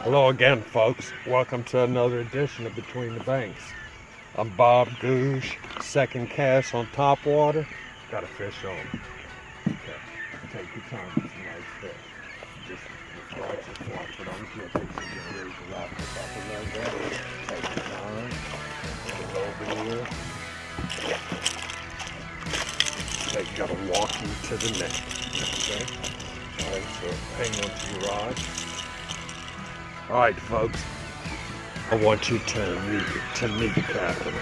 Hello again, folks. Welcome to another edition of Between the Banks. I'm Bob Goosh, second cast on top water. Got a fish on. Okay, take your time. It's a nice fish. Just watch it on the jig. Raise the rod up a little bit. Take your time. Get over here. Okay, you gotta walk you to the net. Okay. All right, so hang on to your rod. All right, folks, I want you to meet Catherine.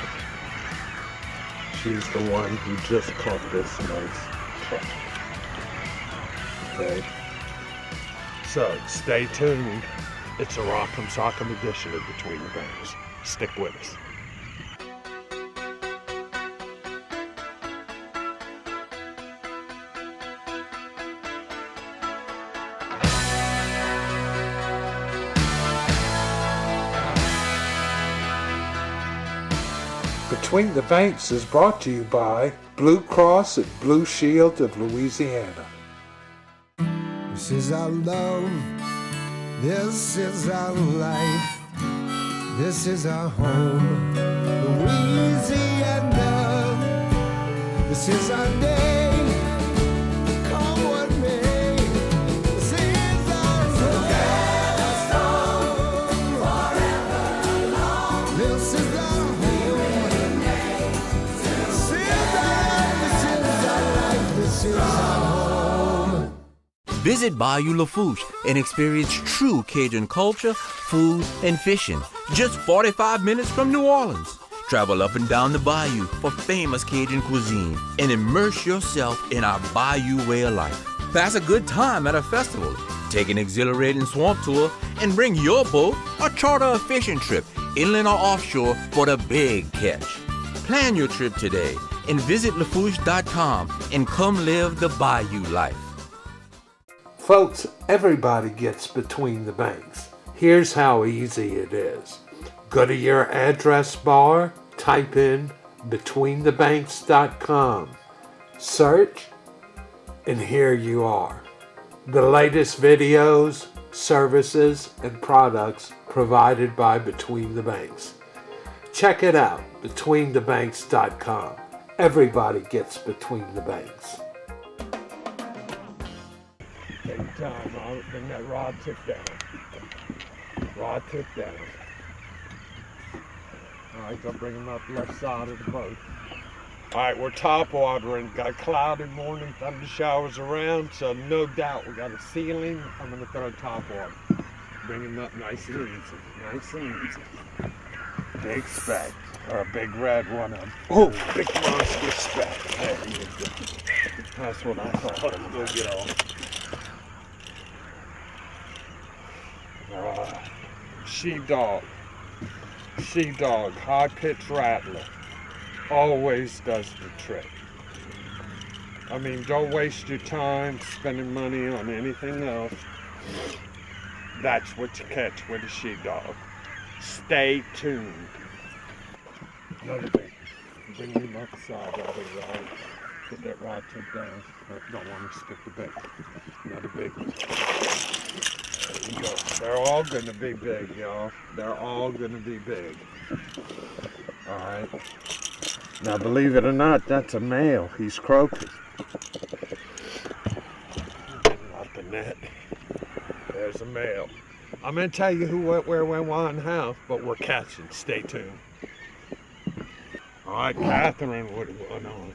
She's the one who just caught this nice trout. Okay, so stay tuned. It's a Rock'em Sock'em edition of Between the Banks. Stick with us. Between the Banks is brought to you by Blue Cross and Blue Shield of Louisiana. This is our love, this is our life, this is our home, Louisiana. This is our day, come what may. This is our home, forever long. This is our home. Visit Bayou Lafourche and experience true Cajun culture, food, and fishing. Just 45 minutes from New Orleans. Travel up and down the bayou for famous Cajun cuisine and immerse yourself in our bayou way of life. Pass a good time at a festival. Take an exhilarating swamp tour and bring your boat or charter a fishing trip, inland or offshore, for the big catch. Plan your trip today and visit lafourche.com and come live the bayou life. Folks, everybody gets Between the Banks. Here's how easy it is. Go to your address bar, type in betweenthebanks.com, search, and here you are. The latest videos, services, and products provided by Between the Banks. Check it out, betweenthebanks.com. Everybody gets Between the Banks. Take your time, I'll bring that rod tip down. Rod tip down. Alright, go bring him up left side of the boat. Alright, we're top watering. Got a cloudy morning, thunder showers around, so no doubt we got a ceiling. I'm gonna throw top water. Bring him up nice and easy. Nice and easy. Big speck. Or a big red one of them. Oh, big monster speck. There you go. That's what I thought. Go get on. Sheepdog, high pitch rattler, always does the trick. I mean, don't waste your time spending money on anything else. That's what you catch with a sheepdog. Stay tuned. Another big. Bring him up the side of the rod. Get that rod tip down. Don't want to skip the bait. Another big one. There you go. They're all gonna be big, y'all. They're all gonna be big. Alright. Now believe it or not, that's a male. He's croaking. Not the net. There's a male. I'm gonna tell you who, what, where, when, why, and how, but we're catching. Stay tuned. Alright, Catherine would have went on.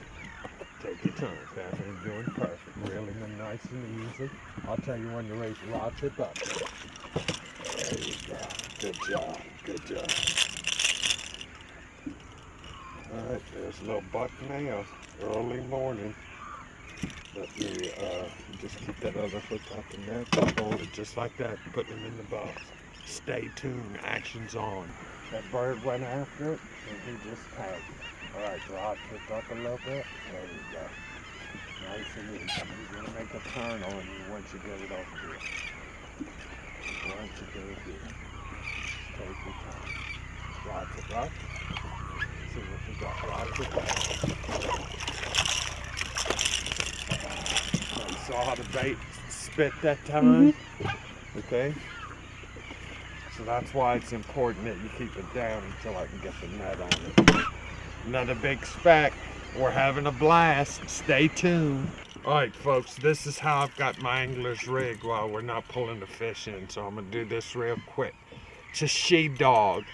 Take your time. Catherine's doing perfect. Reeling them nice and easy. I'll tell you when to raise the rod tip up. There you go. Good job. Good job. Alright, there's a little buck male. Early morning. Let me just keep that other hook up in there. Hold it just like that. Put him in the box. Stay tuned. Action's on. That bird went after it, and he just tagged it. Alright, rod tipped up a little bit. There you go. Nice and easy. He's going to make a turn on you once you get it over here. Once you get it here. Take your time. Rod tip up. See what we got. Rod tip up. So you saw how the bait spit that time? Okay. So that's why it's important that you keep it down until I can get the net on it. Another big speck. We're having a blast. Stay tuned. All right, folks, this is how I've got my angler's rig while we're not pulling the fish in. So I'm gonna do this real quick. It's a she dog.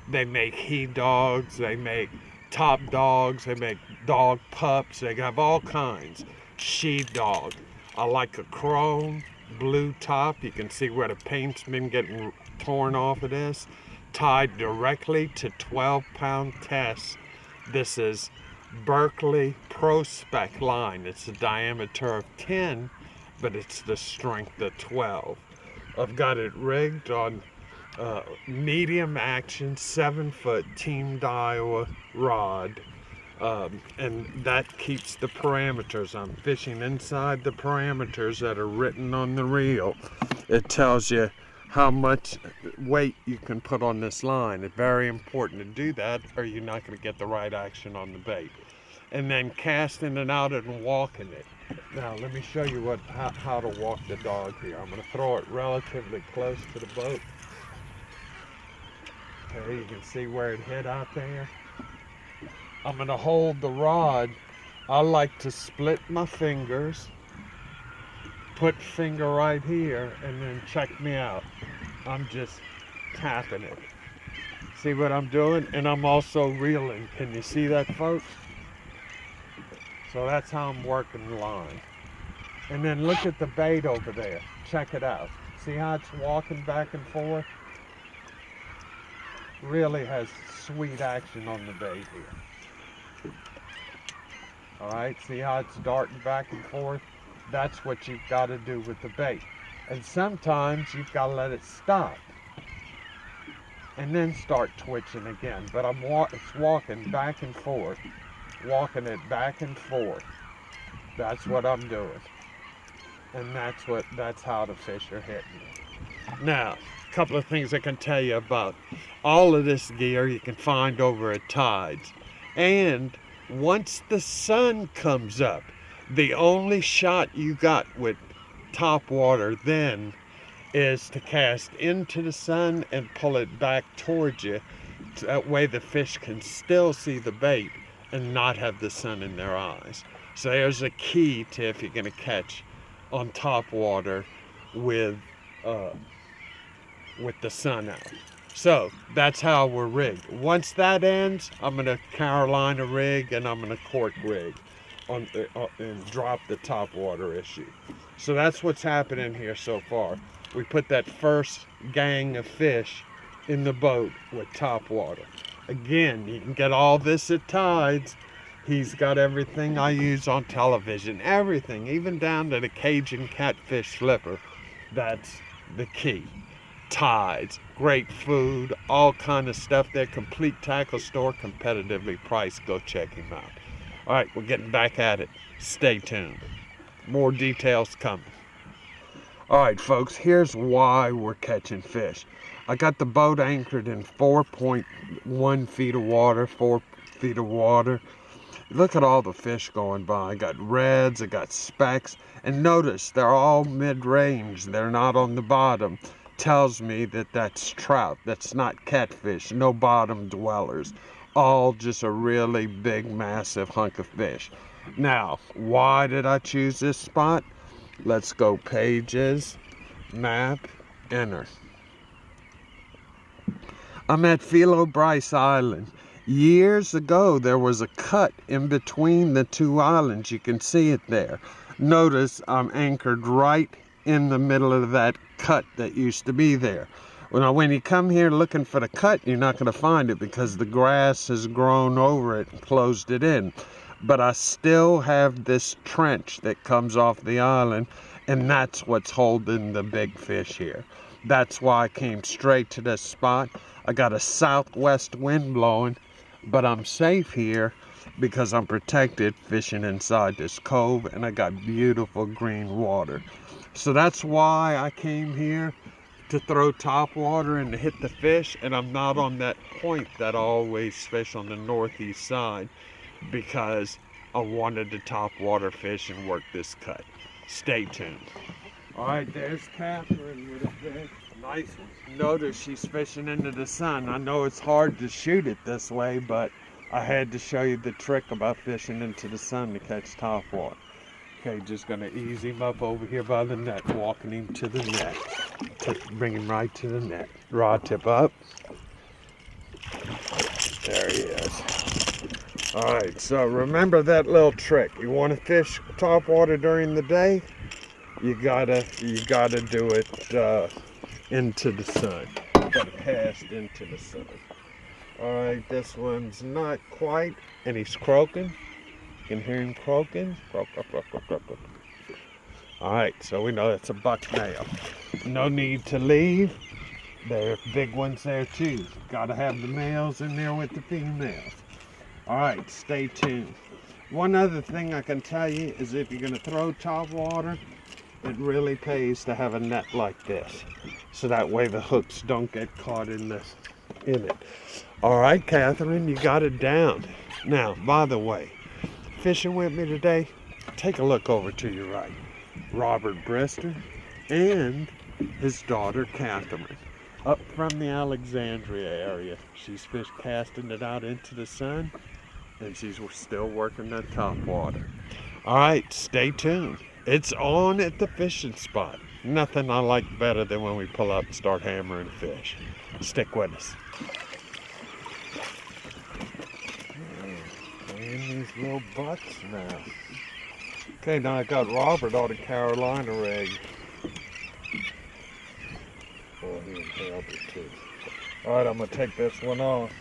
They make he dogs, they make top dogs, they make dog pups, they have all kinds. She dog. I like a chrome blue top. You can see where the paint's been getting torn off of this. Tied directly to 12-pound test. This is Berkeley Pro Spec line. It's a diameter of 10, but it's the strength of 12. I've got it rigged on medium action 7-foot Team Daiwa rod, and that keeps the parameters. I'm fishing inside the parameters that are written on the reel. It tells you how much weight you can put on this line. It's very important to do that, or you're not going to get the right action on the bait. And then casting it out and walking it. Now let me show you how to walk the dog here. I'm going to throw it relatively close to the boat. Okay, you can see where it hit out there. I'm going to hold the rod. I like to split my fingers, put finger right here, and then check me out. I'm just tapping it. See what I'm doing? And I'm also reeling. Can you see that, folks? So that's how I'm working the line. And then look at the bait over there. Check it out. See how it's walking back and forth? Really has sweet action on the bait here. All right, see how it's darting back and forth? That's what you've got to do with the bait. And sometimes you've got to let it stop and then start twitching again. But it's walking back and forth, walking it back and forth. That's what I'm doing. And that's how the fish are hitting. Now, a couple of things I can tell you about. All of this gear you can find over at Tides. And once the sun comes up, the only shot you got with top water then is to cast into the sun and pull it back towards you. That way the fish can still see the bait and not have the sun in their eyes. So there's a key to if you're going to catch on top water with the sun out. So that's how we're rigged. Once that ends, I'm going to Carolina rig and I'm going to cork rig and drop the top water issue. So that's what's happening here so far. We put that first gang of fish in the boat with top water. Again, you can get all this at Tides. He's got everything I use on television, everything, even down to the Cajun catfish flipper. That's the key. Tides, great food, all kind of stuff there. Complete tackle store, competitively priced. Go check him out. All right, we're getting back at it. Stay tuned. More details coming. All right, folks, here's why we're catching fish. I got the boat anchored in 4.1 feet of water, 4 feet of water. Look at all the fish going by. I got reds, I got specks, and notice they're all mid-range. They're not on the bottom. Tells me that that's trout. That's not catfish. No bottom dwellers. All just a really big, massive hunk of fish. Now, why did I choose this spot? Let's go pages, map, enter. I'm at Philo Bryce Island. Years ago, there was a cut in between the two islands. You can see it there. Notice I'm anchored right in the middle of that cut that used to be there. Now, when you come here looking for the cut, you're not going to find it because the grass has grown over it and closed it in. But I still have this trench that comes off the island, and that's what's holding the big fish here. That's why I came straight to this spot. I got a southwest wind blowing, but I'm safe here because I'm protected fishing inside this cove, and I got beautiful green water. So that's why I came here, to throw top water and to hit the fish, and I'm not on that point that I always fish on the northeast side because I wanted to top water fish and work this cut. Stay tuned. All right, there's Catherine with a fish. Nice one. Notice she's fishing into the sun. I know it's hard to shoot it this way, but I had to show you the trick about fishing into the sun to catch topwater. Okay, just gonna ease him up over here by the net, walking him to the net. Bring him right to the net. Rod tip up. There he is. All right, so remember that little trick. You want to fish topwater during the day? You gotta do it into the sun. You gotta cast into the sun. All right, this one's not quite, and he's croaking. You can hear him croaking. Croak, croak, croak, croak, croak, croak. All right, so we know that's a buck male. No need to leave. There are big ones there too. Gotta have the males in there with the females. All right, stay tuned. One other thing I can tell you is if you're gonna throw topwater, it really pays to have a net like this, so that way the hooks don't get caught in it. All right, Catherine, you got it down. Now, by the way, fishing with me today, take a look over to your right. Robert Brister and his daughter Catherine, up from the Alexandria area. She's casting it out into the sun, and she's still working that topwater. All right, stay tuned. It's on at the fishing spot. Nothing I like better than when we pull up and start hammering fish. Stick with us. And these little bucks now. Okay, now I got Robert on the Carolina rig. Oh, he inhaled it too. All right, I'm gonna take this one off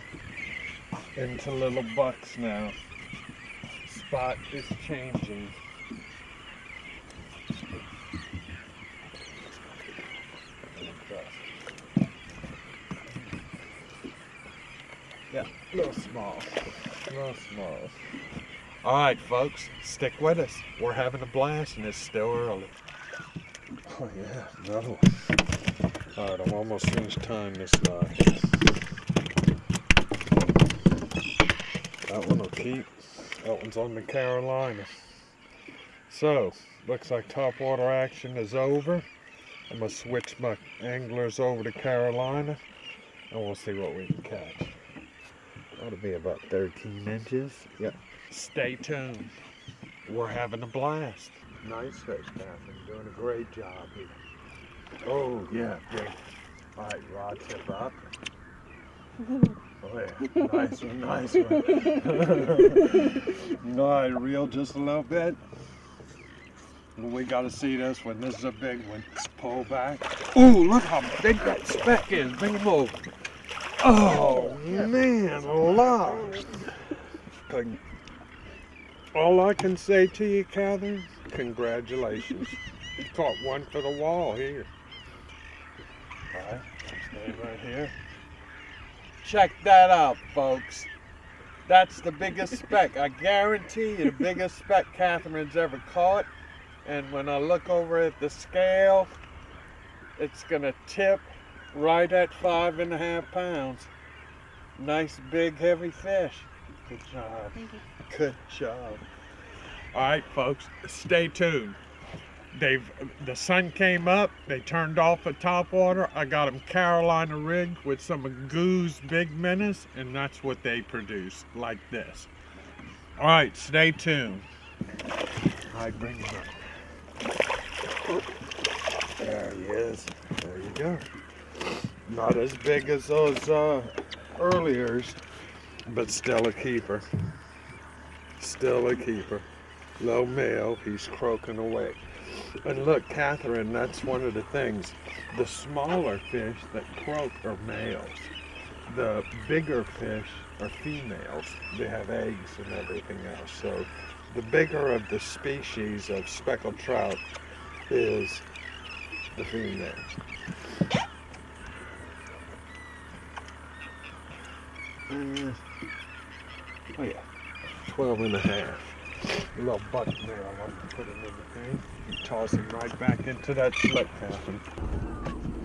into little bucks now. Spot is changing. Yeah, a little small. All right, folks, stick with us. We're having a blast, and it's still early. Oh yeah, another one. All right, I'm almost finished tying this guy. That one will keep. That one's on the Carolina. So, looks like topwater action is over. I'm gonna switch my anglers over to Carolina, and we'll see what we can catch. Ought to be about 13 inches. Yep. Stay tuned. We're having a blast. Nice fish, Catherine. Doing a great job here. Oh, yeah, big. All right, rod tip up. Oh, yeah. Nice one, nice one. All right, reel just a little bit. We got to see this one. This is a big one. Pull back. Ooh, look how big that speck is. Bring him over. Oh, man, alive. All I can say to you, Catherine, congratulations. You caught one for the wall here. All right, stand right here. Check that out, folks. That's the biggest speck. I guarantee you the biggest speck Catherine's ever caught. And when I look over at the scale, it's gonna tip right at 5.5 pounds. Nice, big, heavy fish. Good job. Thank you. Good job. All right, folks, stay tuned. The sun came up. They turned off the topwater. I got them Carolina rigged with some of Goo's big minnows, and that's what they produce, like this. All right, stay tuned. All right, bring him up. There he is. There you go. Not as big as those earliers, but still a keeper. Still a keeper. Low male, he's croaking away. And look, Catherine, that's one of the things. The smaller fish that croak are males. The bigger fish are females. They have eggs and everything else. So the bigger of the species of speckled trout is the females. Oh yeah, 12.5. A little buck there. I want to put him in the thing. Toss him right back into that slip, Catherine.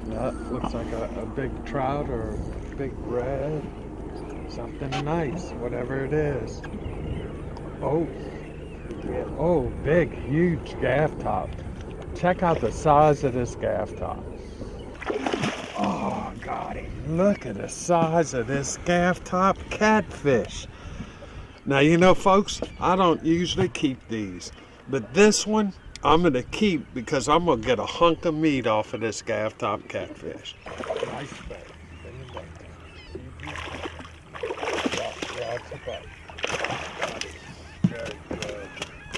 That looks like a big trout or a big red. Something nice, whatever it is. Oh, yeah. Oh, big, huge gaff top. Check out the size of this gaff top. got him. Look at the size of this gaff top catfish. Now, you know, folks, I don't usually keep these, but this one I'm going to keep because I'm going to get a hunk of meat off of this gaff top catfish. Nice bait.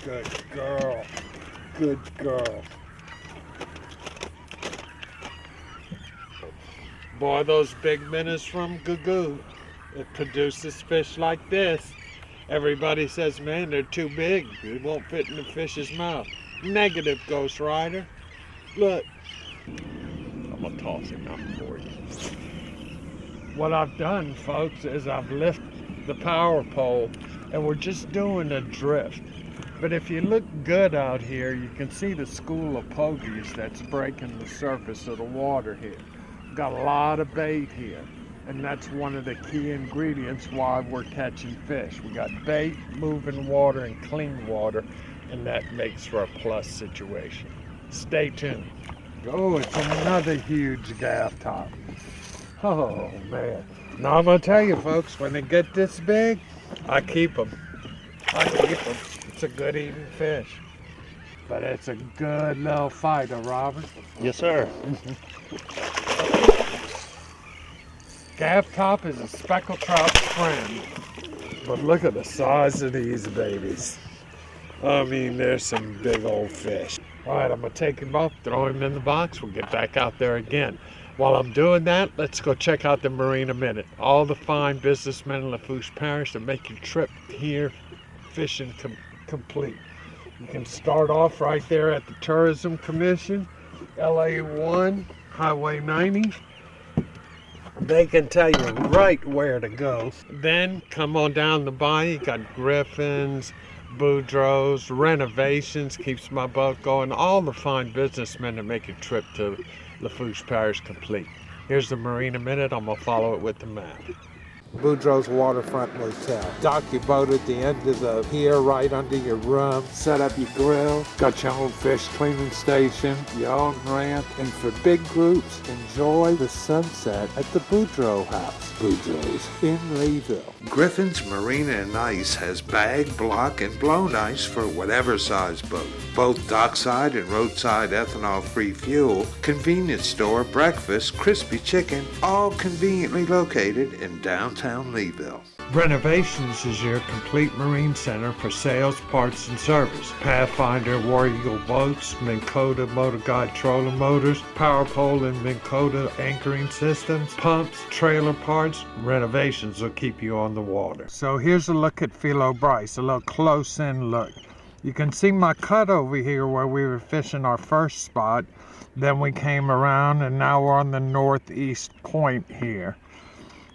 Good girl. Good girl. Boy, those big minnows from Goo, it produces fish like this. Everybody says, man, they're too big. They won't fit in the fish's mouth. Negative, Ghost Rider. Look. I'm going to toss him out for you. What I've done, folks, is I've lifted the power pole and we're just doing a drift. But if you look good out here, you can see the school of pogies that's breaking the surface of the water here. Got a lot of bait here, and that's one of the key ingredients why we're catching fish. We got bait, moving water, and clean water, and that makes for a plus situation. Stay tuned. Oh, it's another huge gaff top. Oh, man. Now, I'm going to tell you, folks, when they get this big, I keep them. It's a good eating fish. But it's a good little fighter, Robert. Yes, sir. Gaff top is a speckled trout's friend. But look at the size of these babies. I mean, there's some big old fish. All right, I'm going to take him up, throw him in the box. We'll get back out there again. While I'm doing that, let's go check out the Marina Minute. All the fine businessmen in Lafourche Parish to make your trip here fishing complete. You can start off right there at the Tourism Commission, LA1, Highway 90. They can tell you right where to go. Then come on down the bayou. You got Griffin's, Boudreaux's, Renovations, keeps my boat going. All the fine businessmen that make a trip to Lafourche Parish complete. Here's the Marina Minute. I'm going to follow it with the map. Boudreaux's Waterfront Motel. Dock your boat at the end of the pier right under your room. Set up your grill. Got your own fish cleaning station, your own ramp. And for big groups, enjoy the sunset at the Boudreaux House. Boudreaux's in Leeville. Griffin's Marina and Ice has bag, block, and blown ice for whatever size boat. Both dockside and roadside ethanol-free fuel, convenience store, breakfast, crispy chicken, all conveniently located in downtown Leeville. Renovations is your complete marine center for sales, parts, and service. Pathfinder, War Eagle boats, Minn Kota Motor Guide trolling motors, Power Pole and Minn Kota anchoring systems, pumps, trailer parts. Renovations will keep you on the water. So here's a look at Philo Bryce, a little close-in look. You can see my cut over here where we were fishing our first spot. Then we came around and now we're on the northeast point here.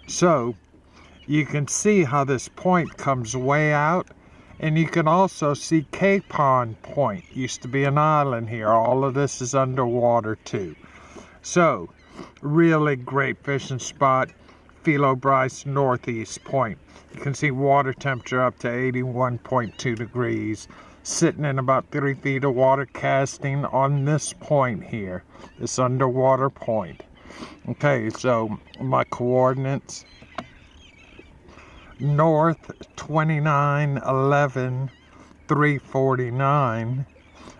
So you can see how this point comes way out, and you can also see Capon Point. Used to be an island here. All of this is underwater too. So really great fishing spot, Philo Bryce northeast point. You can see water temperature up to 81.2 degrees. Sitting in about 3 feet of water casting on this point here, this underwater point. Okay, so my coordinates: north 2911 349,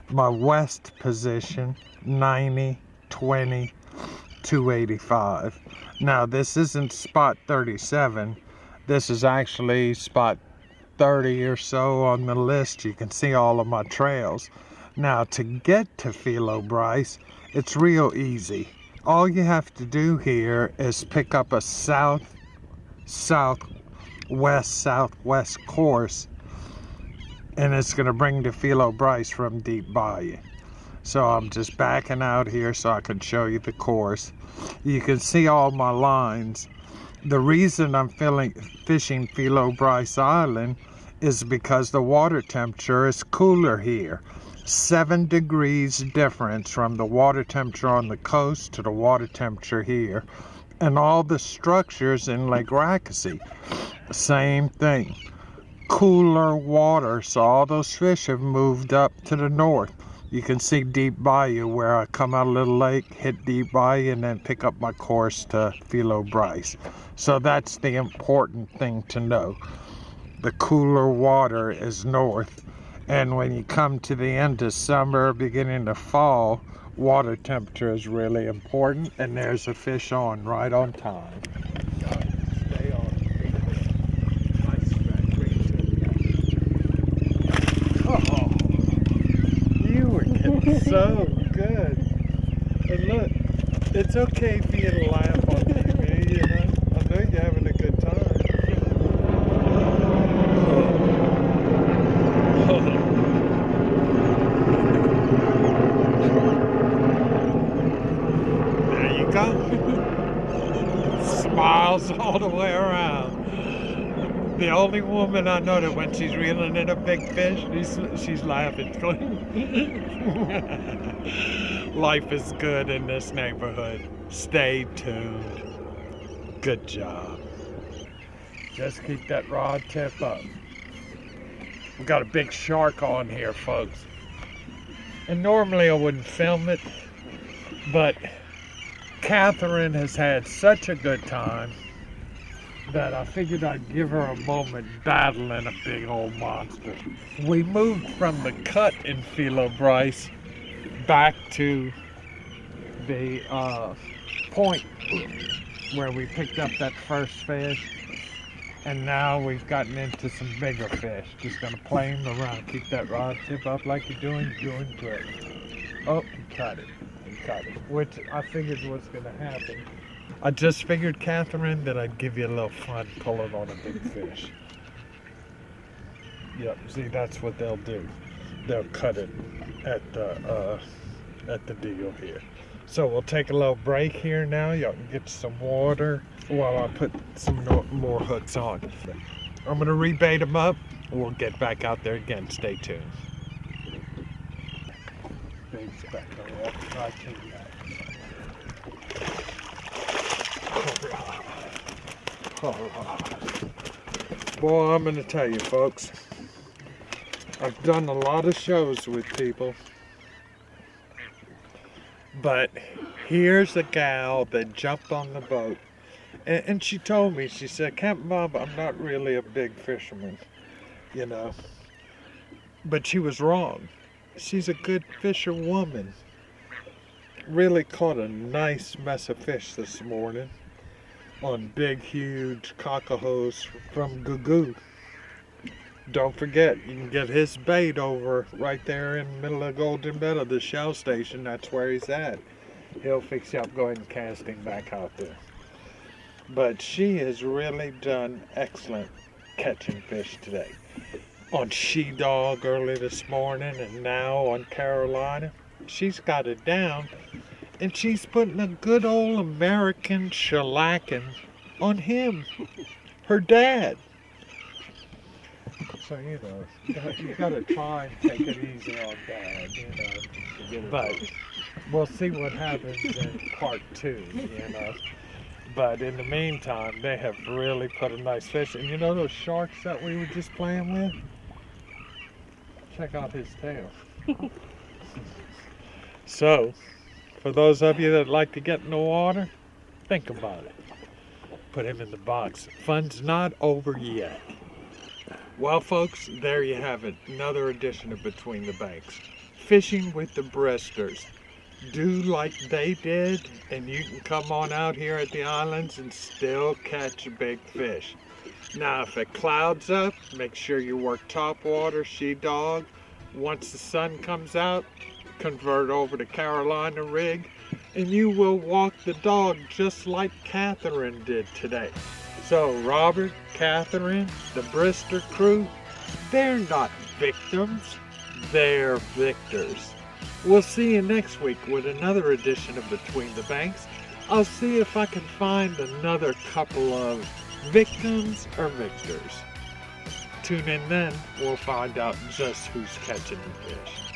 my west position 90 20 285. Now this isn't spot 37, this is actually spot 30 or so on the list. You can see all of my trails. Now to get to Philo Bryce, it's real easy. All you have to do here is pick up a southwest course, and it's going to bring to Philo Bryce from Deep Bayou. So I'm just backing out here so I can show you the course. You can see all my lines. The reason I'm fishing Philo Bryce Island is because the water temperature is cooler here. 7 degrees difference from the water temperature on the coast to the water temperature here. And all the structures in Lake Rakasse, same thing. Cooler water, so all those fish have moved up to the north. You can see Deep Bayou where I come out of Little Lake, hit Deep Bayou, and then pick up my course to Philo Bryce. So that's the important thing to know. The cooler water is north, and when you come to the end of summer, beginning of fall, water temperature is really important, and there's a fish on right on time. Stay on. Nice oh, you were getting so good. And look, it's okay for you to laugh on TV, you know. I know you're having a good time. There you go. Smiles all the way around. The only woman I know that when she's reeling in a big fish, she's laughing. Life is good in this neighborhood. Stay tuned. Good job. Just keep that rod tip up. We got a big shark on here, folks. And normally I wouldn't film it, but Catherine has had such a good time that I figured I'd give her a moment battling a big old monster. We moved from the cut in Philo Bryce back to the point where we picked up that first fish. And now we've gotten into some bigger fish. Just gonna play them around. Keep that rod tip up like you're doing great. Oh, he cut it. Which I figured was gonna happen. I just figured, Catherine, that I'd give you a little fun pulling on a big fish. Yep, see, that's what they'll do. They'll cut it at the deal here. So we'll take a little break here now. Y'all can get some water while I put some more hooks on. I'm gonna rebait them up. We'll get back out there again. Stay tuned. Bait's back on that. Right to that. All right. Boy, I'm gonna tell you, folks. I've done a lot of shows with people. But here's a gal that jumped on the boat, and she told me, she said, Captain Bob, I'm not really a big fisherman, you know. But she was wrong. She's a good fisherwoman. Really caught a nice mess of fish this morning on big, huge cockahos from Gugu. Don't forget, you can get his bait over right there in the middle of Golden Meadow, the Shell Station. That's where he's at. He'll fix you up going casting back out there. But she has really done excellent catching fish today. On She Dog early this morning, and now on Carolina. She's got it down, and she's putting a good old American shellacking on him, her dad. So, you know, you gotta try and take it easy on Dad, you know. But we'll see what happens in part 2, you know. But in the meantime, they have really put a nice fish. And you know those sharks that we were just playing with? Check out his tail. So, for those of you that like to get in the water, think about it. Put him in the box. Fun's not over yet. Well, folks, there you have it. Another edition of Between the Banks. Fishing with the Bristers. Do like they did, and you can come on out here at the islands and still catch a big fish. Now, if it clouds up, make sure you work topwater, She Dog. Once the sun comes out, convert over to Carolina rig, and you will walk the dog just like Catherine did today. So, Robert, Catherine, the Brister crew, they're not victims, they're victors. We'll see you next week with another edition of Between the Banks. I'll see if I can find another couple of victims or victors. Tune in then, we'll find out just who's catching the fish.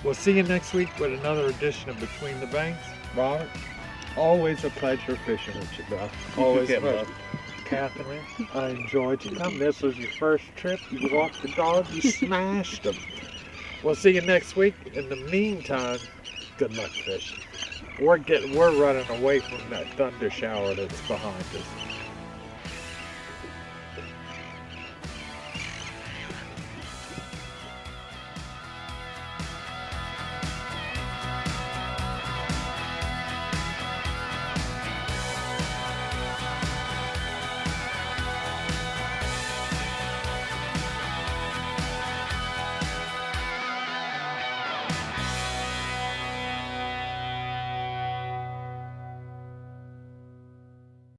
We'll see you next week with another edition of Between the Banks. Robert, always a pleasure fishing with you, bro. Always a pleasure. Catherine, I enjoyed you coming. This was your first trip. You walked the dog, you smashed them. We'll see you next week. In the meantime, good luck fishing. We're running away from that thunder shower that's behind us.